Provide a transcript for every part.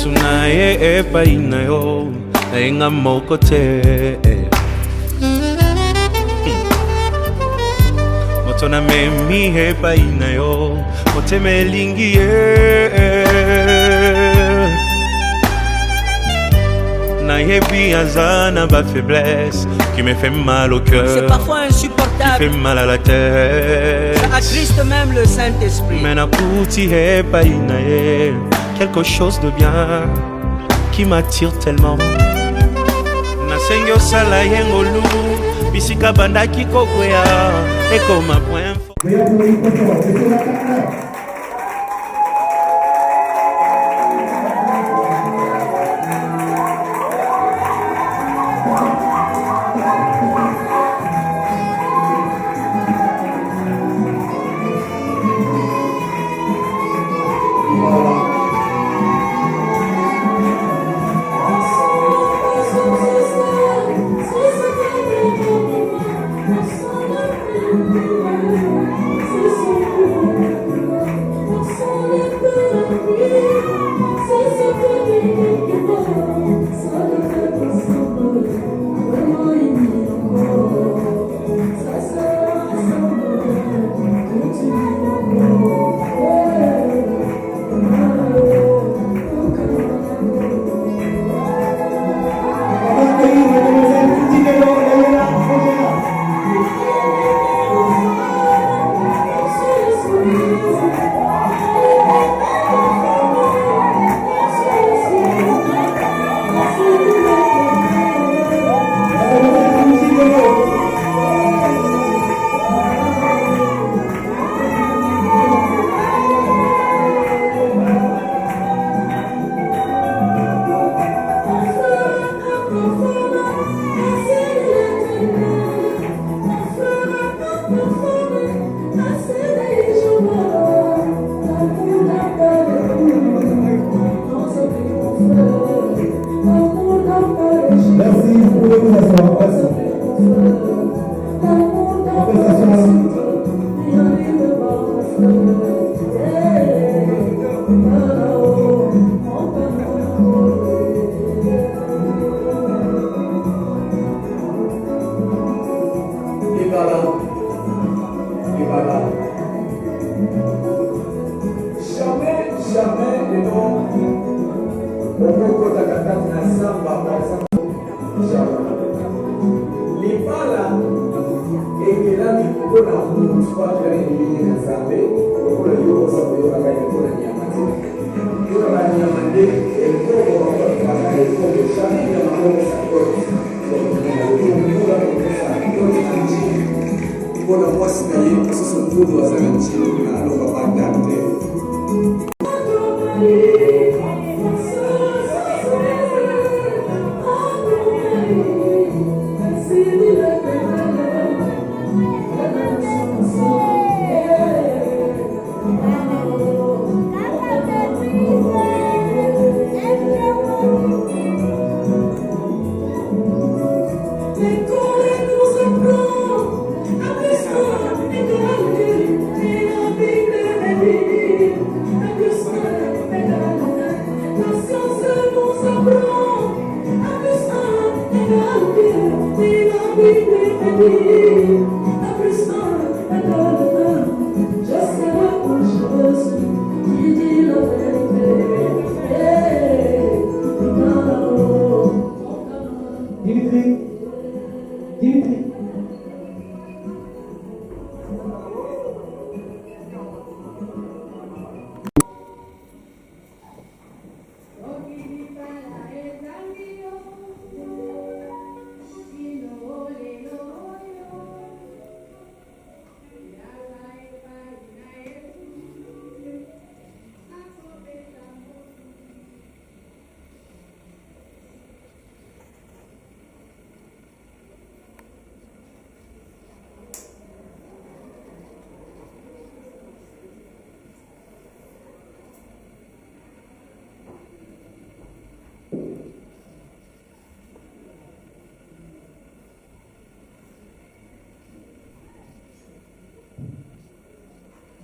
Yesu naye epai na yo nayenga moko te. Moto na memi epai na yo motema elingi ye. Nayebi azana ba faiblesse qui me fait mal au cœur. C'est parfois insupportable. Qui fait mal à la tête. Ça attriste même le Saint-Esprit. Mais nakuti epai na ye quelque chose de bien qui m'attire tellement. Nasengi osala yengolu bisika bandaki kokwea ekoma point fort.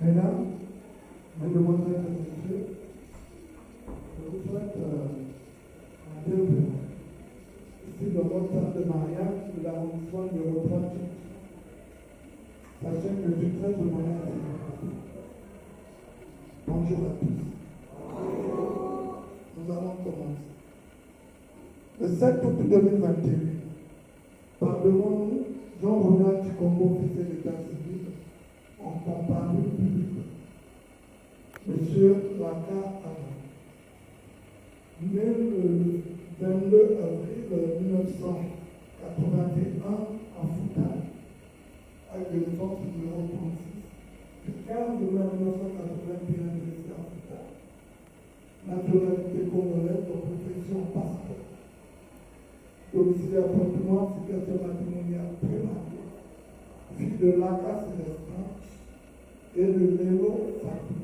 Mesdames, je demanderai à vous souhaite numéro 3. Sachez que je traite de manière assez importante. Bonjour à tous. Nous allons commencer. Le 7 août 2021, par devant nous, Jean-Ronald Chikombo, officier d'état civil, en comparu public. Monsieur Laka Ana, né le 22 avril 1981 à Fouta, avec le naissance numéro 36, du 15 mai 1981 de l'État à Fouta, nationalité congolaise de profession passeport, domicile à Pointe-Noire, situation matrimoniale prématurée, fille de Laka Célestin et de Lélo Fatou.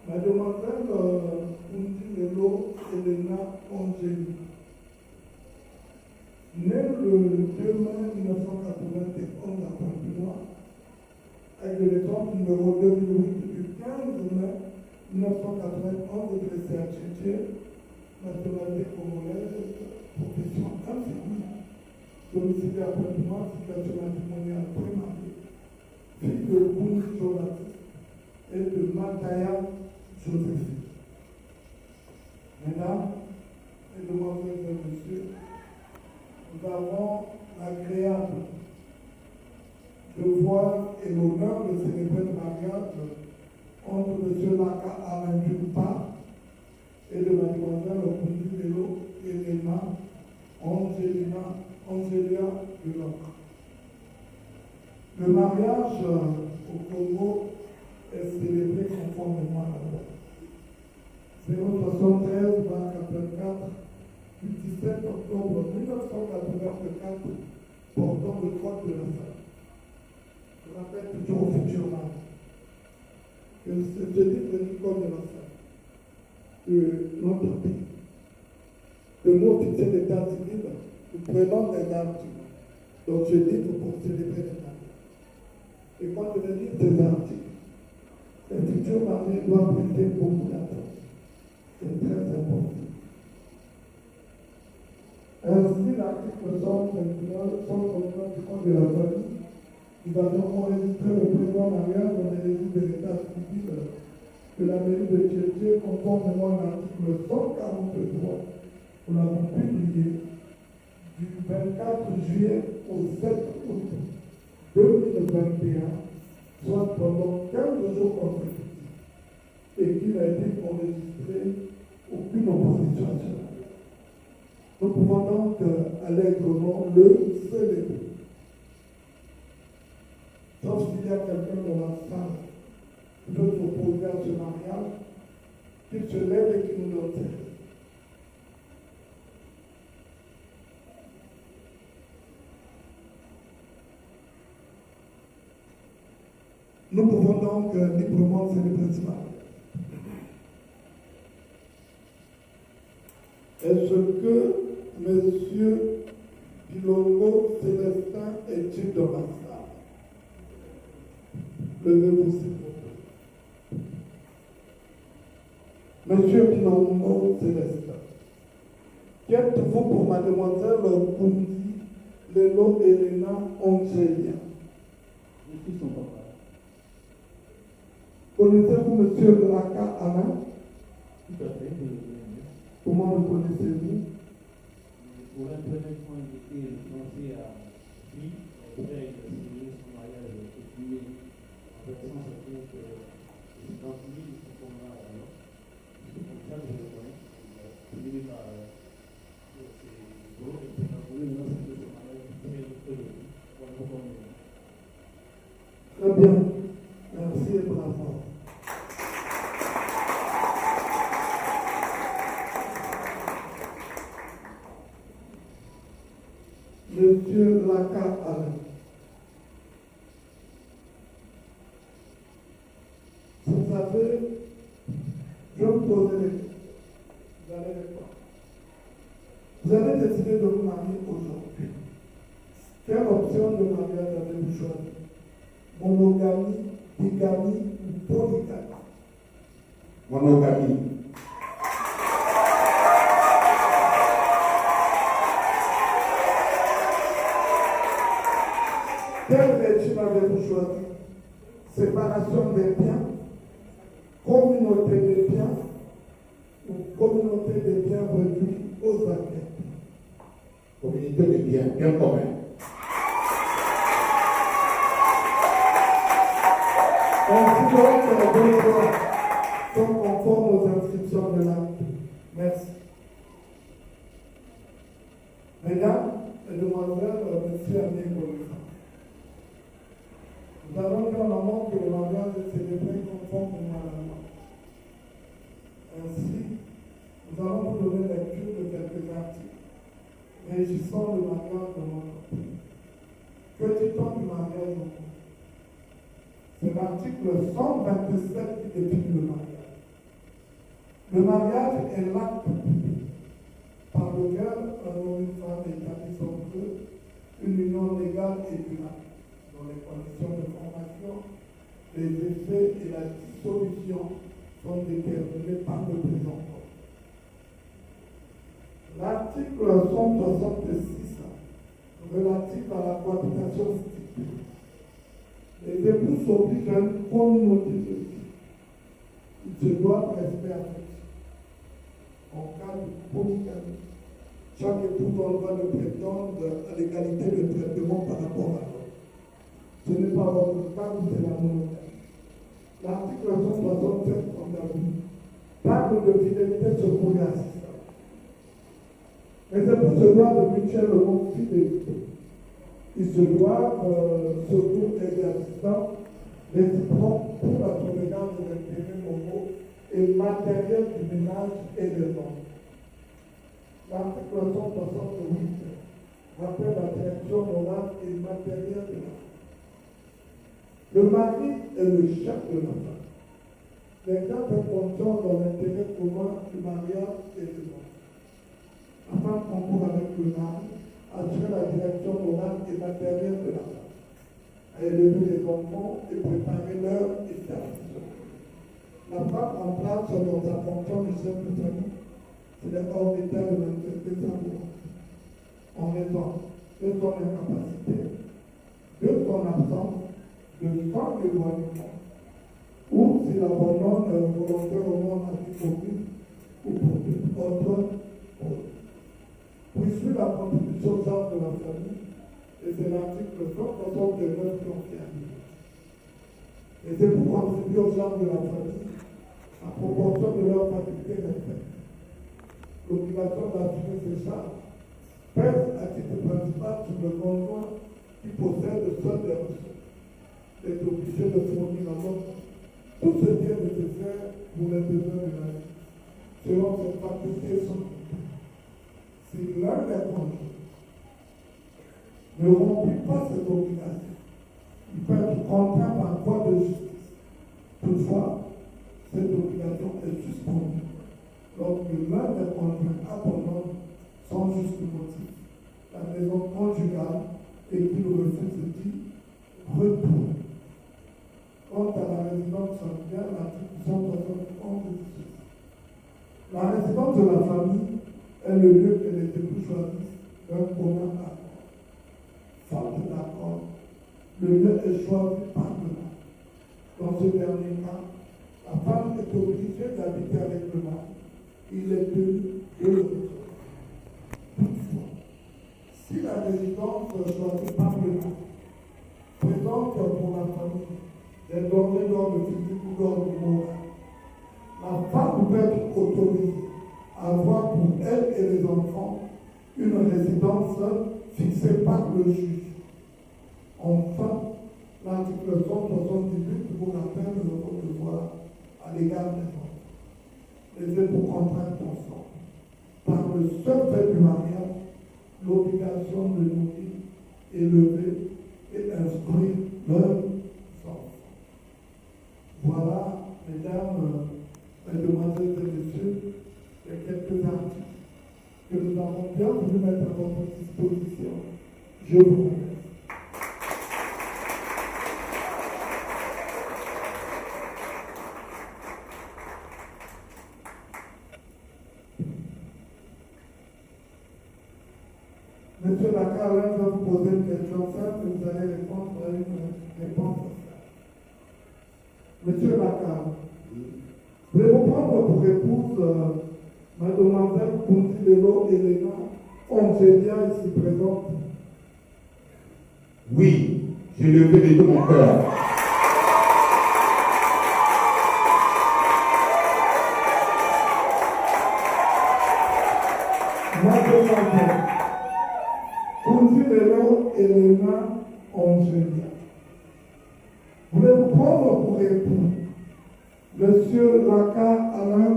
Mademoiselle Kundi Lélo Elena Angélique, née le 2 mai 1991 à Pointe-Noire, avec le naissance numéro 2008 du 15 mai 1991 de l'État tchétchène, nationalité congolaise, profession infirmière, domicile à Pointe-Noire, situation matrimoniale prémariée, fille de Kundi Jonathan et de Mataya Joséphine. Mesdames, Mesdemoiselles et Messieurs, nous avons l'agréable devoir et l'honneur de célébrer le mariage entre M. Laka Alain d'une part et de Mademoiselle Kundi Lélo Elena Angélia de l'autre. Le mariage au Congo est célébré conformément à la loi. 073-24 du 17 octobre 1984 portant le code de la femme. Je rappelle toujours au futur mari que je dis le code de la femme de notre pays. Le mot officiel d'état civil, nous prenons des articles. Donc je dis pour célébrer les mariages. Et quand je dis des articles, les futurs mariés doivent prêter beaucoup d'attention. C'est très important. Ainsi, l'article 139 du Code de la famille, nous avons enregistré le présent mariage dans les registres de l'état civil de la mairie de Tchétché, conformément à l'article 143. Nous l'avons publié du 24 juillet au 7 août 2021, soit pendant 15 jours consécutifs, et qu'il a été enregistré aucune opposition à cela. Nous pouvons donc allègrement le célébrer. Sauf s'il y a quelqu'un dans la salle qui veut s'opposer à ce mariage, qu'il se lève et qu'il nous donne ses raisons. Nous pouvons donc librement célébrer ce mariage. Est-ce que M. Pilongo Célestin est-il dans la salle? Levez-vous s'il vous plaît. M. Pilongo Célestin, qu'êtes-vous pour Mademoiselle Kundi Lélo Elena Angélia? Je suis son papa. Connaissez-vous M. Laka Alain? Tout à fait, je le connais. Comment le connaissez-vous? Pour un premier point, il était fiancé à lui. Après, il a signé son mariage et puis, en fait, sans s'appeler que c'est dans lui, ils sont comme là, alors. C'est comme ça que je le connais. Il est là, c'est beau, et puis, il a voulu lancer son mariage, très joli. Très bien. Merci et bravo. Monsieur Laka Alain, vous savez, je vais vous poser les questions. Vous allez répondre. Vous avez décidé de vous marier aujourd'hui. Quelle option de mariage avez-vous choisi? Monogamie, bigamie ou polygamie? Monogamie. Quel régime avez-vous choisi? Séparation des biens, communauté des biens ou communauté des biens réduits aux affaires? Communauté des biens, bien commun. Considérons que les deux choix sont conformes aux inscriptions de l'acte. Merci. Mesdames et demoiselles, monsieur Amir Boulissa, nous allons dire maman que le mariage est célébré conformément à la loi. Ainsi, nous allons vous donner lecture de quelques articles régissant le mariage de notre pays. Que dit-on du mariage au monde? C'est l'article 127 qui définit le mariage. Le mariage est l'acte par lequel un homme et une femme établissent entre eux une union légale et durable, dont les conditions de formation, les effets et la dissolution sont déterminés par le présent code. L'article 166 relatif à la cohabitation stipule: les époux s'obligent à une communauté de vie. Ils se doivent respect affectif. En cas de polygamie, chaque époux a le droit de prétendre à l'égalité de traitement par rapport à l'autre. Ce n'est pas votre cas, c'est la monogamie. L'article 167 parle de fidélité secours et assistance. Les époux se doivent mutuellement fidélité. Ils se doivent secours et assistance réciproques pour la sauvegarde des intérêts moraux et matériels du ménage et des hommes. L'article 168 rappelle la direction morale et matérielle de la femme. Le mari est le chef de la femme. Les quatre fonctions dans l'intérêt commun du mariage et du monde. La femme concourt avec le mari, assurer la direction morale et matérielle de la femme, à élever les enfants et préparer leur établissement. La femme remplace dans sa fonction de chef de famille, c'est le hors d'état de l'intérêt amoureux, en raison de son incapacité, de son absence, de son éloignement, ou s'il abandonne volontairement la vie commune ou pour d'autres causes. Poursuit la contribution aux arts de la famille, et c'est l'article 169 qui a dit. Les époux contribuent aux arts de la famille à proportion de leur faculté respective. L'obligation d'assumer ces charges pèse à titre principal sur le conjoint qui possède seul des ressources. Il est obligé de fournir à l'autre tout ce qui est nécessaire pour les besoins de la vie, selon ses facultés et son but. Si l'un des conjoints ne remplit pas cette obligation, il peut être contraint par voie de justice. Toutefois, cette obligation est suspendue lorsque l'un des conjoints abandonne sans juste motif la maison conjugale et qu'il refuse dit retour. Quant à la résidence familiale, l'article 171 dit: la résidence de la famille est le lieu que les époux choisissent d'un commun accord. Faute d'accord, le lieu est choisi par le mari. Dans ce dernier cas, la femme est obligée d'habiter avec le mari. Il est tenu de le retour. Toutefois, si la résidence choisie par le mari présente pour la famille des données d'ordre physique ou d'ordre moral, la femme peut être autorisée à avoir pour elle et les enfants une résidence fixée par le juge. Enfin, l'article 178 vous rappelle notre devoir à l'égard des enfants. Les époux contraints ensemble, par le seul fait du mariage, l'obligation de nourrir, élever et instruire leurs enfants. Voilà, mesdames, mesdemoiselles et messieurs, les quelques articles que nous avons bien voulu mettre à votre disposition. Je vous remercie. Monsieur Lacarlin va vous poser une question simple et vous allez répondre épouse, mademoiselle Kuntilelo Elena Ongélia, ici présente. Oui, je le fais de tout mon cœur. Mademoiselle Kuntilelo Elena Ongélia. Voulez-vous prendre pour époux Monsieur Laka Alain,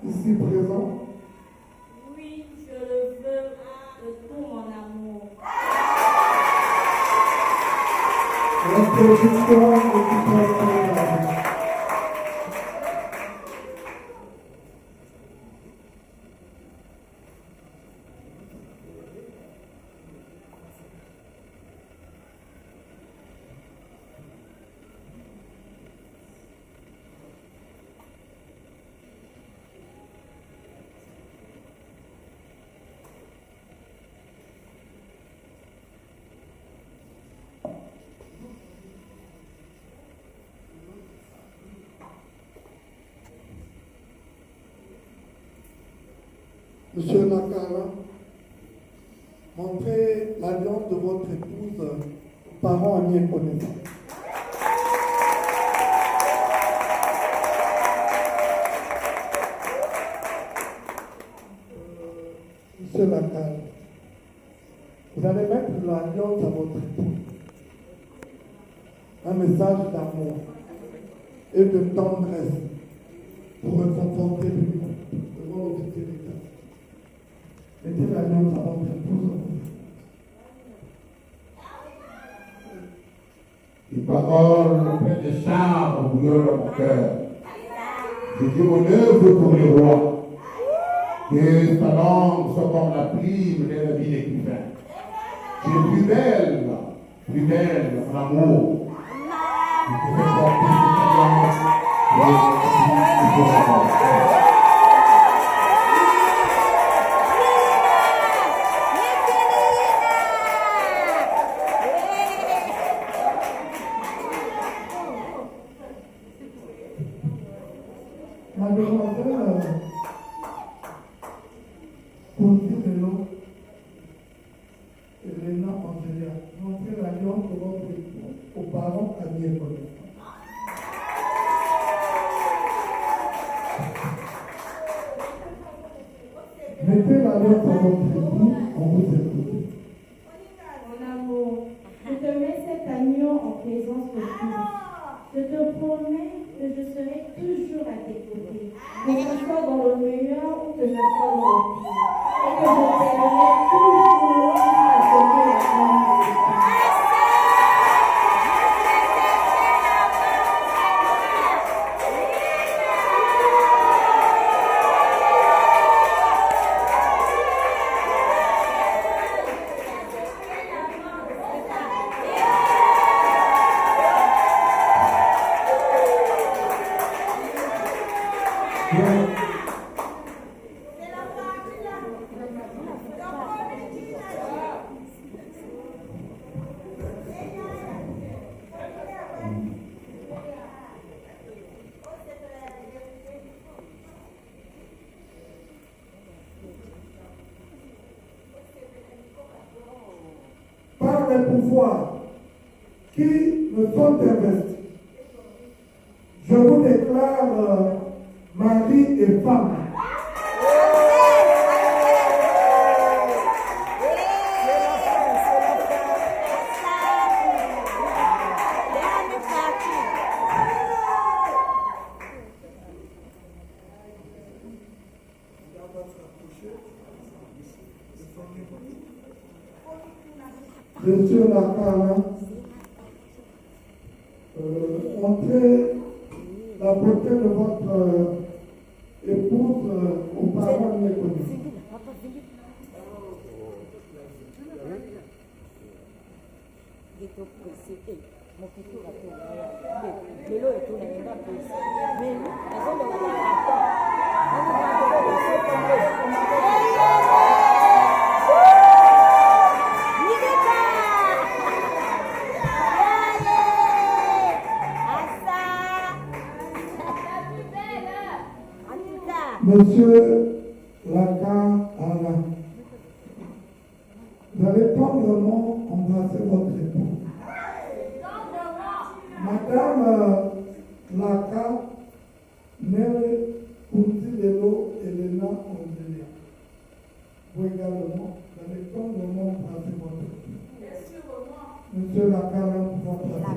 ici présent? Oui, je le veux de tout mon amour. La production est Monsieur Nakara, montrez l'alliance de votre épouse aux parents, amis et connaissants. Monsieur Nakara, vous allez mettre l'alliance à votre épouse. Un message d'amour et de tendresse pour réconforter devant l'officier d'État. Mettez l'alliance à votre épouse. Les paroles pleines de charme bouillonnent dans mon cœur. Je dis mon œuvre pour le roi. Que sa langue soit comme la plume de la vie des écrivains. Tu es plus belle en amour. Je te fais porter cette alliance et pour la Mademoiselle Kuntilelo Elena Ongélia, montrez l'alliance de votre époux aux parents, amis et connaissants. Mettez l'alliance à votre époux, on vous écoute. Mon amour, je te mets cet agneau en présence de Dieu. Je te promets que je serai toujours à tes côtés, que ce soit dans le meilleur ou que ce soit dans le pire, et que je t'aimerai toujours à sauver la femme de l'État. Par les pouvoirs qui me sont investis, je vous déclare mari et femme. Monsieur Nakara, montrez la beauté de votre épouse aux parents méconnus. Monsieur Lacan Ara, vous allez tendrement embrasser votre époux. Madame Lacan, Nere Kuntilelo Elena Ondelia. Vous également, vous allez tendrement embrasser votre époux. Monsieur Lacan, vous embrassez.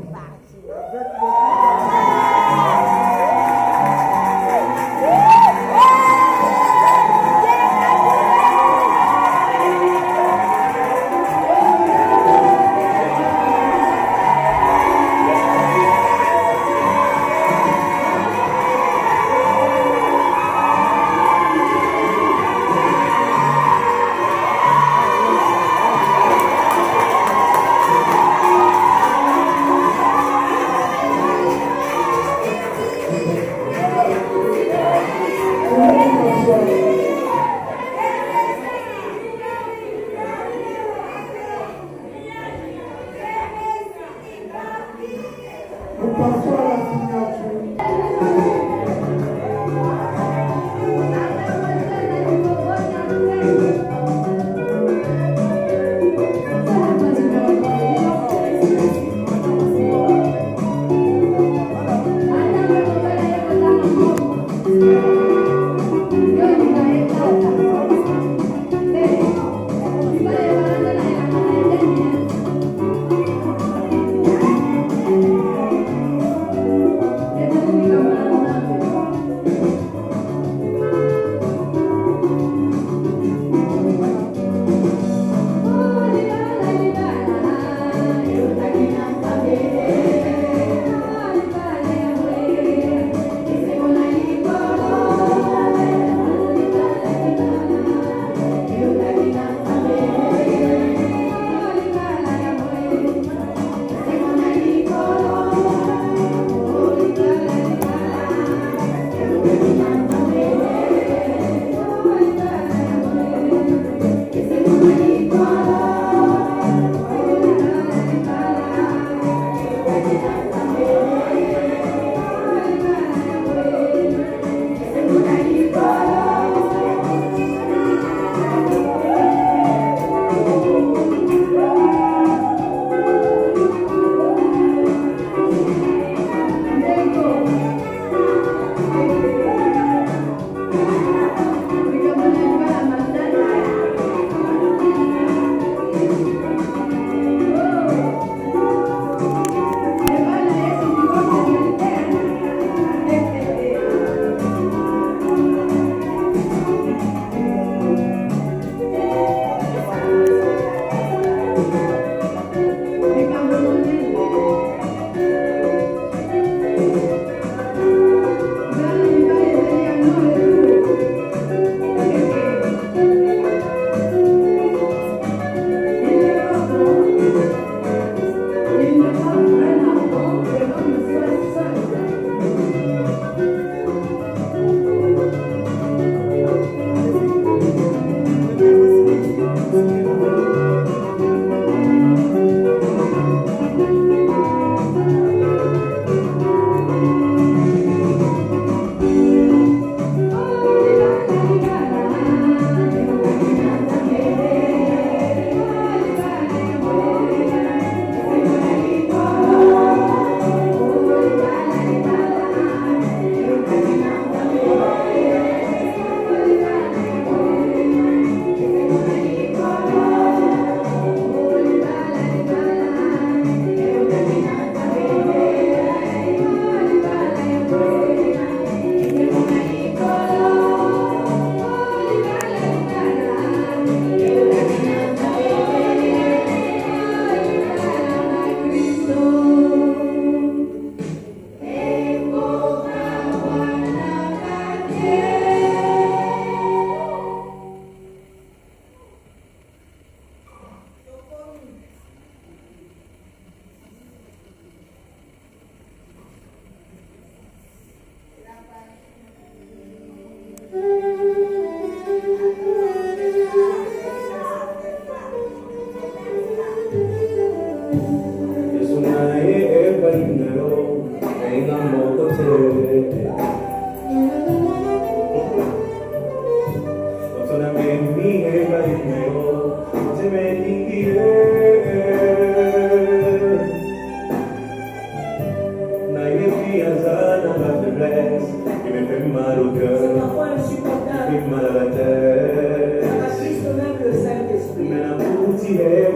qui me fait mal au cœur, C'est parfois insupportable. fait mal à la tête. Ça attriste même le Saint-Esprit. Mais l'amour dirait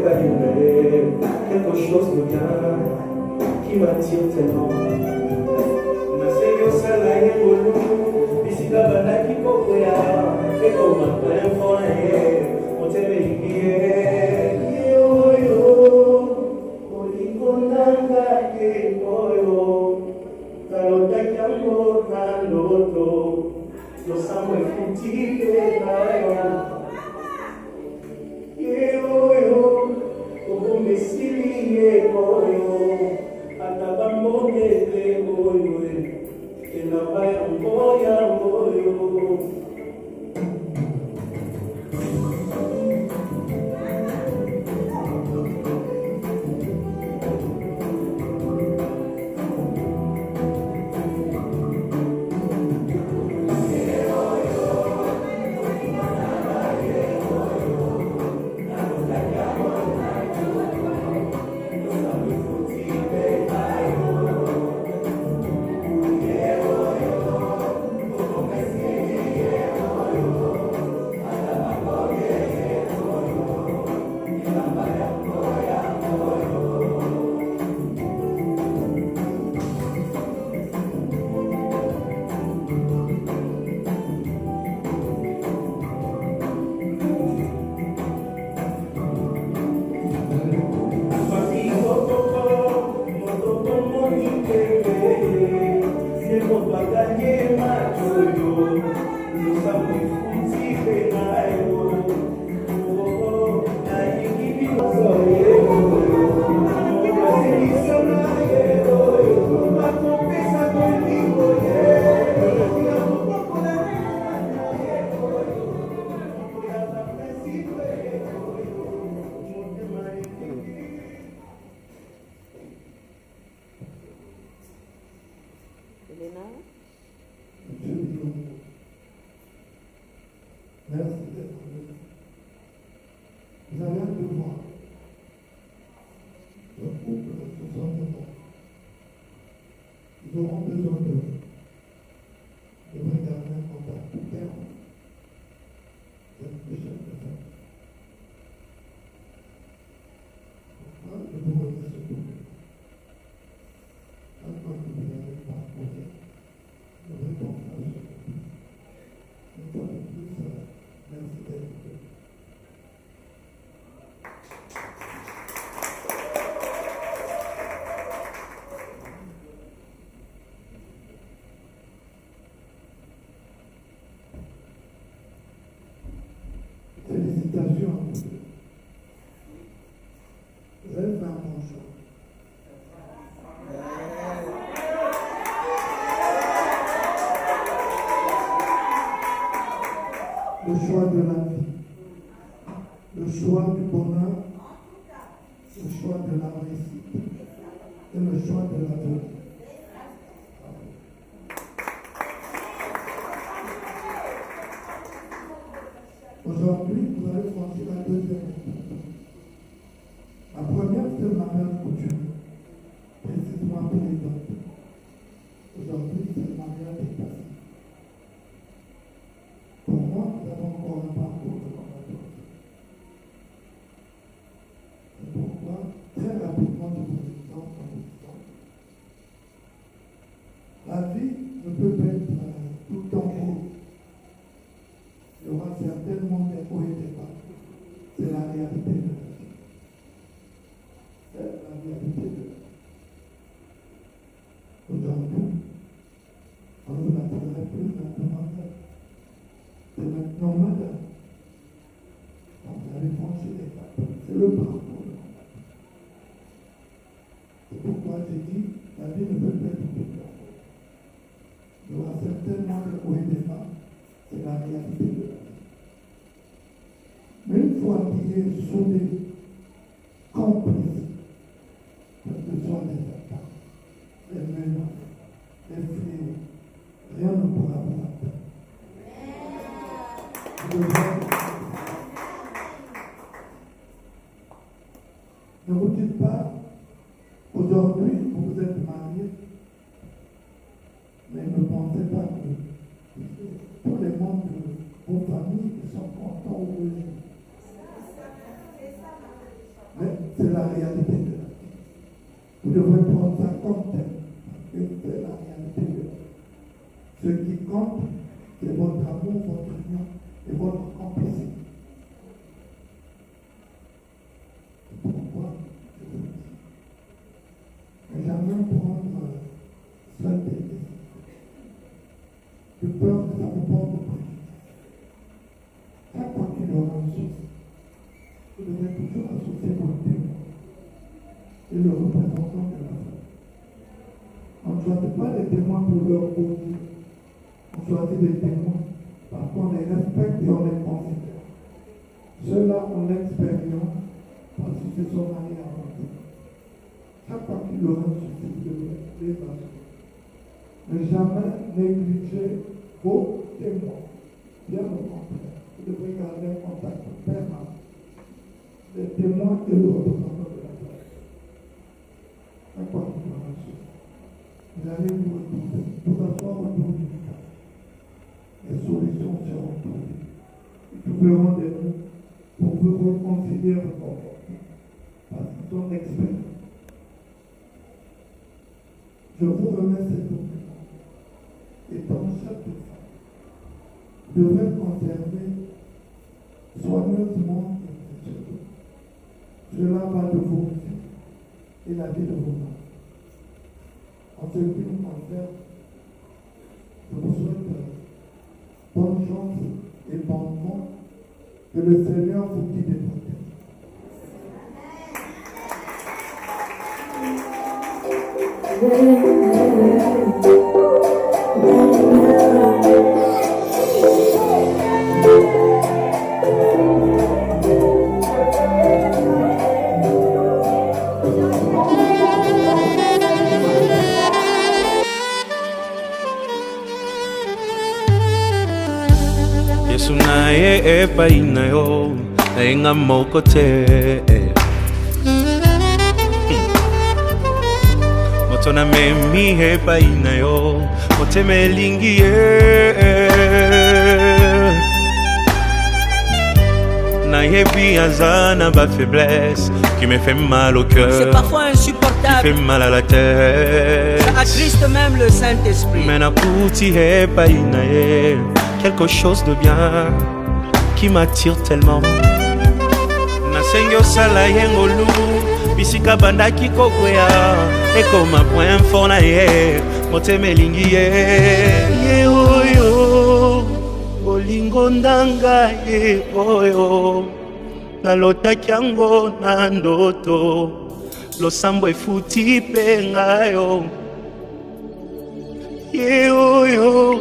quelque chose de bien qui m'attire tellement. Naseyo salaye golu, bisika bandaki kokoya, eko makwe mfoye, otebe ikiye, yo, olikonanga ke koyo, kalota kiambo kaloto, yo samwe futike kayo. Yo, como me sigue yo, acabamos de yo, que la vaya voy yo. Merci d'être venu. Vous avez un devoir. Le couple, ce sont des bons. Ils auront besoin de vous. De vous garder un contact ferme. C'est une chef de famille. Pourquoi je vous remets ce couple? Quand vous n'avez pas posé, vous répondez à ce couple. Une fois de plus, merci d'être venu. Félicitations à vous deux. Vous avez fait un bon choix. Le choix de la vie, le choix du bonheur, le choix de la réussite et le choix de l'avenir. Aujourd'hui, vous allez franchir la deuxième étape. La première, c'est le mariage coutumier, précisément pour les dates. Aujourd'hui, c'est le mariage des passés. Pour moi, nous avons encore un parcours de combattant. C'est pourquoi, très rapidement, je vous exhorte en vous disant, la vie ne peut pas être tout le temps beau. Il y aura certainement des hauts et des bas. C'est la réalité de la vie. C'est la réalité de la vie. Aujourd'hui, on ne l'appellerait plus maintenant madame. C'est maintenant madame. Donc vous allez franchir l'étape. C'est le parcours de combattant. C'est pourquoi j'ai dit, la vie ne peut pas être tout le temps. Il y aura certainement des hauts et des bas. C'est la réalité de la vie. Mais une fois qu'il est soudé, complice, parce que ce sont des attaques, les menaces, les fléaux, rien ne pourra vous atteindre. Aujourd'hui, vous êtes mariés, mais ne pensez pas que tous les membres de vos familles sont contents ou heureux. Mais c'est la réalité de la vie. Vous devrez prendre ça comme tel, parce que c'est la réalité de la vie. Ce qui compte, c'est votre amour, votre union et votre complicité. Pourquoi je vous le dis? Mais jamais prendre seul des décisions. De peur que ça vous porte préjudice. Chaque fois qu'il y aura un souci, vous devrez toujours associer votre témoin et le représentant de la famille. On ne choisit pas les témoins pour leur cause. On choisit des témoins parce qu'on les respecte et on les considère. Ceux-là ont l'expérience parce qu'ils se sont mariés avant eux. Chaque fois qu'il y aura un souci, vous devrez les associer. Ne jamais négliger vos témoins. Bien au contraire, vous devrez garder un contact permanent. Les témoins et le représentant de la famille. Chaque fois qu'il y aura un souci, vous allez vous retrouver, vous asseoir autour du table. Les solutions seront trouvées. Ils trouveront des mots pour vous réconcilier encore. Parce qu'ils sont experts. Je vous remets ces documents. Et dans chaque femme, vous devrez conserver soigneusement et précieusement. Cela va de vos vies et la vie de vos mains. En ce qui nous concerne, je vous souhaite bonne chance et bon vent. Que le Seigneur vous guide et protège. Yesu naye epai na yo nayenga moko te moto na memi epai na yo motema elingi ye nayebi aza na ba faiblesse qui me fait mal au cœur. C'est parfois insupportable. Qui fait mal à la tête. Ça attriste même le Saint-Esprit. Mais nakuti epai na ye quelque chose de bien qui m'attire tellement. Nasengi osala yengolu bisika bandaki kokwea ekoma point fort na ye motema elingi ye oyo bolingo ndanga ye oyo nalotaki yango na ndoto losambo efuti mpe ngayo ye oyo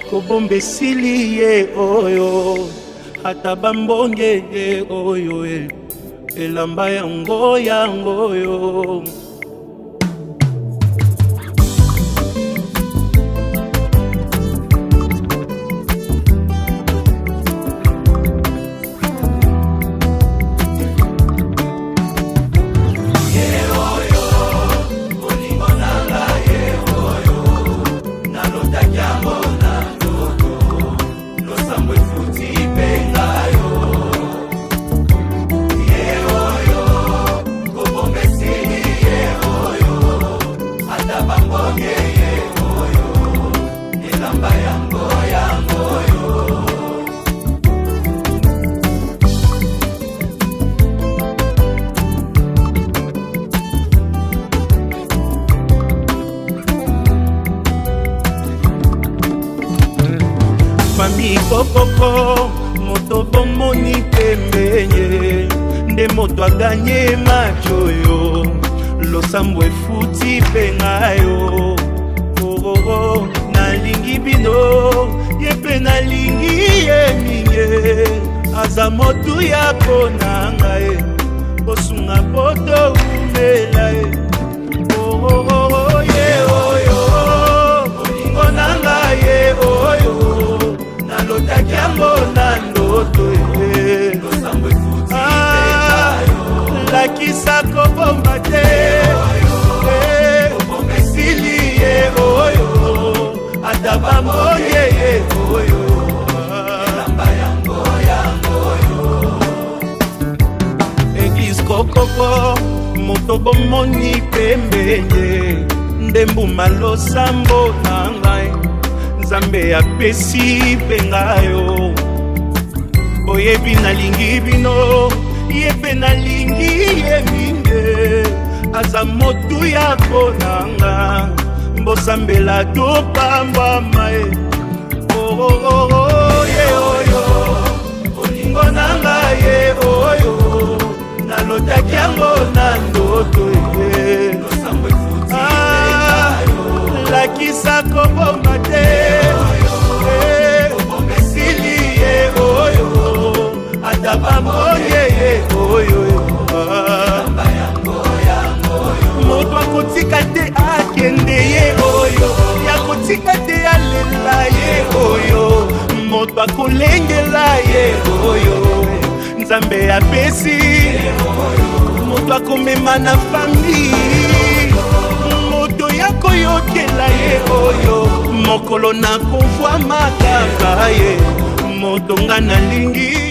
kobomba esili ye oyo ata bambonge ye oyo elamba yango oyo Koko moto bomoni pembenye nde moto aganye machoyo losambo efuti pengayo nalingi bino yepe nalingi ye minge aza motu ya konanga ye osunga poto umela ye oyo olingo nanga ye oyo nalotaki yango na ndoto lakisa kobomba te ndembuma losambo na ngai nzambe apesi mpe ngayo oyebi nalingi bino ye mpe nalingi ye mingi aza motuya mpo na nga mbosambela topambwama ye ye oyo olingo na ngai ye oyo nalotaki yango na ndoto ye lakisa koboma te esili ye oyo ata bamoye ye oyo moto akotika te akende ye oyo yakotika te alela ye oyo moto akolengela ye oyo nzambe apesi moto akomema na fami moto yakoyokela ye oyo mokolo nakovwa makaka ye moto nga nalingi